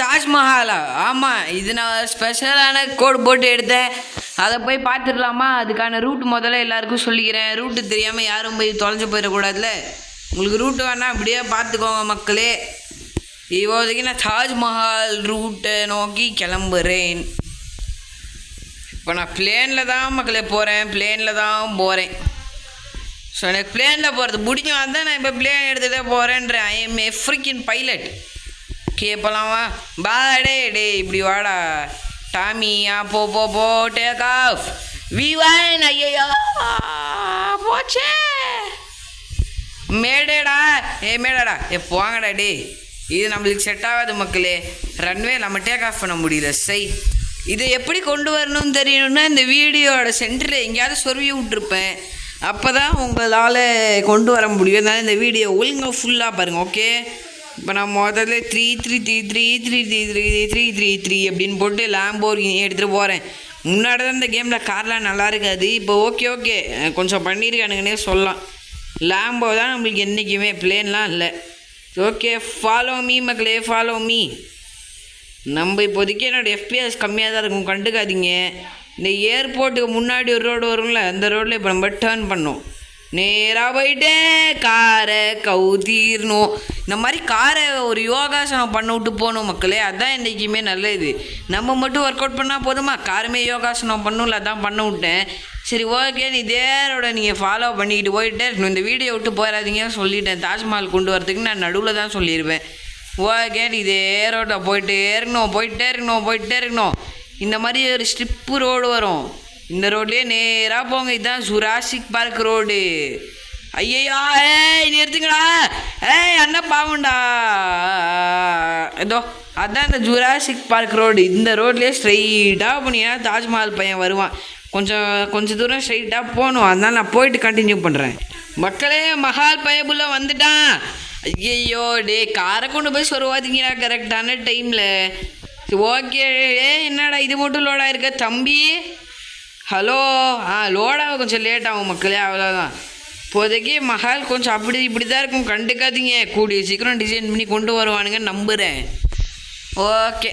தாஜ்மஹாலா? ஆமாம், இது நான் ஸ்பெஷலான கோடு போட்டு எடுத்தேன். அதை போய் பார்த்துடலாமா? அதுக்கான ரூட் முதல்ல எல்லாருக்கும் சொல்லிக்கிறேன். ரூட்டு தெரியாமல் யாரும் போய் தொலைஞ்சு போயிடக்கூடாதுல்ல. உங்களுக்கு ரூட்டு வேணால் அப்படியே பார்த்துக்கோங்க மக்களே. இப்போதைக்கு நான் தாஜ்மஹால் ரூட்டை நோக்கி கிளம்புறேன். இப்போ நான் பிளேனில் தான் மக்களே போகிறேன். ஸோ எனக்கு பிளேனில் போகிறது பிடிக்கும். அதுதான் நான் இப்போ பிளேன் எடுத்துகிட்டே போகிறேன்றேன். I M A ஃப்ரீக்கின் pilot. கேட்பலாமா? டே இப்படி வாடா டாமியா. போ டேக் ஆஃப். V1. ஐயோ போச்சே. மேடேடா போங்கடா டே. இது நம்மளுக்கு செட் ஆகாது மக்களே. ரன்வே நம்ம டேக் ஆஃப் பண்ண முடியல. இதை எப்படி கொண்டு வரணும்னு தெரியணும்னா இந்த வீடியோட சென்டரில் எங்கேயாவது சொருவி விட்ருப்பேன். அப்போ தான் உங்களால் கொண்டு வர முடியும். அதனால் இந்த வீடியோ ஒழுங்காக ஃபுல்லாக பாருங்கள். ஓகே, இப்போ நான் முதல்ல 3 அப்படின்னு போட்டு லாம்போர்கினி எடுத்துகிட்டு போகிறேன். முன்னாடி தான் இந்த கேமில் கார்லாம் நல்லா இருக்காது. இப்போ ஓகே கொஞ்சம் பண்ணியிருக்கானுங்கன்னே சொல்லலாம். லாம்போ தான் நம்மளுக்கு என்றைக்குமே, பிளேன்லாம் இல்லை. ஓகே, ஃபாலோ மீ மக்களே, ஃபாலோ மீ. நம்ம இப்போதைக்கு என்னோடய FPS கம்மியாக தான் இருக்கும், கண்டுக்காதீங்க. இந்த ஏர்போர்ட்டுக்கு முன்னாடி ஒரு ரோடு வரும்ல, அந்த ரோட்டில் இப்போ நம்ம டேர்ன் பண்ணோம். நேராக போயிட்டு காரை கவுத்திரணும். இந்த மாதிரி காரை ஒரு யோகாசனம் பண்ண விட்டு போகணும் மக்களே. அதுதான் என்றைக்குமே நல்லது. நம்ம மட்டும் ஒர்க் அவுட் பண்ணால் போதுமா? காருமே யோகாசனம் பண்ணணும்ல, அதான் பண்ண விட்டேன். சரி ஓகே, இதே ரோட நீங்கள் ஃபாலோ பண்ணிக்கிட்டு போயிட்டே இருக்கணும். இந்த வீடியோ விட்டு போயிடாதீங்க சொல்லிட்டேன். தாஜ்மஹால் கொண்டு வரதுக்கு நான் நடுவில் தான் சொல்லிடுவேன். ஓகே, இதே ரோட்டை போயிட்டே இருக்கணும். இந்த மாதிரி ஒரு ஸ்ட்ரிப்பு ரோடு வரும். இந்த ரோட்லேயே நேராக போங்க. இதுதான் ஜுராசிக் பார்க் ரோடு. ஐயோ நிறுத்துங்கடா. அண்ணா பாவண்டா. ஏதோ அதுதான் இந்த ஜுராசிக் பார்க் ரோடு. இந்த ரோட்லேயே ஸ்ட்ரைட்டாக போனீங்கன்னா தாஜ்மஹால் பையன் வருவான். கொஞ்சம் தூரம் ஸ்ட்ரைட்டாக போகணும். அதனால் நான் போயிட்டு கண்டினியூ பண்ணுறேன். மக்களே, மஹால் பயபுள்ள வந்துட்டான். ஐயோ காரை கொண்டு போய் சொருவாதீங்கடா கரெக்டான டைமில். ஓகே, என்னடா இது மட்டும் லோடாக இருக்க தம்பி? ஹலோ. லோடாக கொஞ்சம் லேட் ஆகும் மக்களே, அவ்வளோதான். இப்போதைக்கு மஹால் கொஞ்சம் இப்படி தான் இருக்கும், கண்டுக்காதீங்க. கூடிய சீக்கிரம் டிசைன் பண்ணி கொண்டு வருவானுங்க நம்புகிறேன். ஓகே,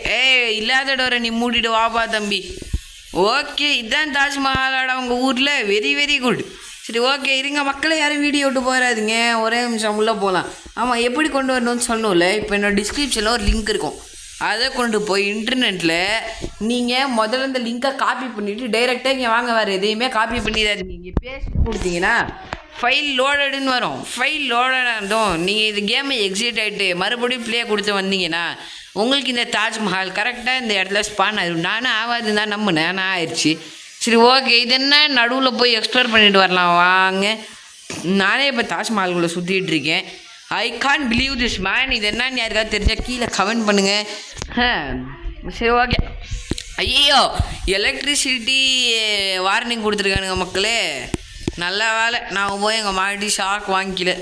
இல்லாத டோரை நீ மூடிட்டு வாப்பா தம்பி. ஓகே, இதுதான் தாஜ்மஹாலோட உங்கள் ஊரில். Very good. சரி ஓகே, இருங்க மக்களே, யாரும் வீடியோ விட்டு போயிடாதீங்க. ஒரே நிமிஷம் உள்ளே போகலாம். ஆமாம், எப்படி கொண்டு வரணும்னு சொல்லணும்ல. இப்போ என்னோடய டிஸ்கிரிப்ஷனில் ஒரு லிங்க் இருக்கும். அதை கொண்டு போய் இன்டர்நெட்டில் நீங்கள் முதல்ல இந்த லிங்க்கை காப்பி பண்ணிவிட்டு டைரெக்டாக இங்கே வாங்க. வேறு எதையுமே காப்பி பண்ணிடாதீங்க. இங்கே பேஸ்ட் கொடுத்தீங்கன்னா ஃபைல் லோடடுன்னு வரும். ஃபைல் லோடடும். நீங்கள் இது கேமை எக்ஸிட் ஆகிட்டு மறுபடியும் ப்ளே கொடுத்து வந்தீங்கன்னா உங்களுக்கு இந்த தாஜ்மஹால் கரெக்டாக இந்த இடத்துல ஸ்பான் ஆகிடும். நானும் ஆகாதுன்னு தான் நம்பினேன், ஆனால் ஆயிடுச்சு. சரி ஓகே, இது என்ன நடுவில் போய் எக்ஸ்ப்ளோர் பண்ணிட்டு வரலாம் வாங்க. நானே இப்போ தாஜ்மஹால்குள்ளே சுற்றிட்டு இருக்கேன். I can't believe this man. இது என்னன்னு யாருக்காவது தெரிஞ்சால் கீழே கமெண்ட் பண்ணுங்கள். சரி ஓகே. ஐயோ, எலக்ட்ரிசிட்டி வார்னிங் கொடுத்துருக்கானுங்க மக்களே. நல்ல வேலை நான் போய் எங்கள் மாடி ஷாக் வாங்கிக்கல.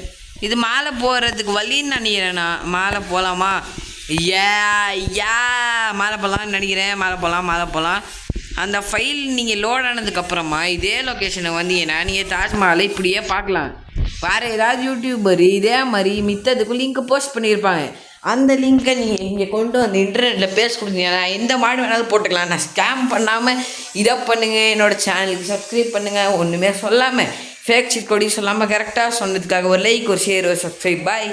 இது மேலே போகிறதுக்கு வழின்னு நினைக்கிறேண்ணா. மேலே போகலாமா? மேலே போகலான்னு நினைக்கிறேன். மேலே போகலாம். அந்த ஃபைல் நீங்கள் லோட் ஆனதுக்கப்புறமா இதே லொக்கேஷனை வந்தீங்கன்னா நீங்கள் தாஜ்மஹாலை இப்படியே பார்க்கலாம். வேறு ஏதாவது யூடியூபர் இதே மாதிரி மித்ததுக்கும் லிங்க் போஸ்ட் பண்ணியிருப்பாங்க. அந்த லிங்க்கை நீங்கள் இங்கே கொண்டு வந்து இன்டர்நெட்டில் பேச கொடுத்தீங்கன்னா எந்த மாடு வேணாலும் போட்டுக்கலாம். நான் ஸ்கேம் பண்ணாமல் இதை பண்ணுங்கள். என்னோடய சேனலுக்கு சப்ஸ்கிரைப் பண்ணுங்கள். ஒன்றுமே சொல்லாமல் ஃபேக் சிட் கொடி சொல்லாமல் கரெக்டாக சொன்னதுக்காக ஒரு லைக், ஒரு ஷேர், ஒரு சப்ஸ்கிரைப். பாய்.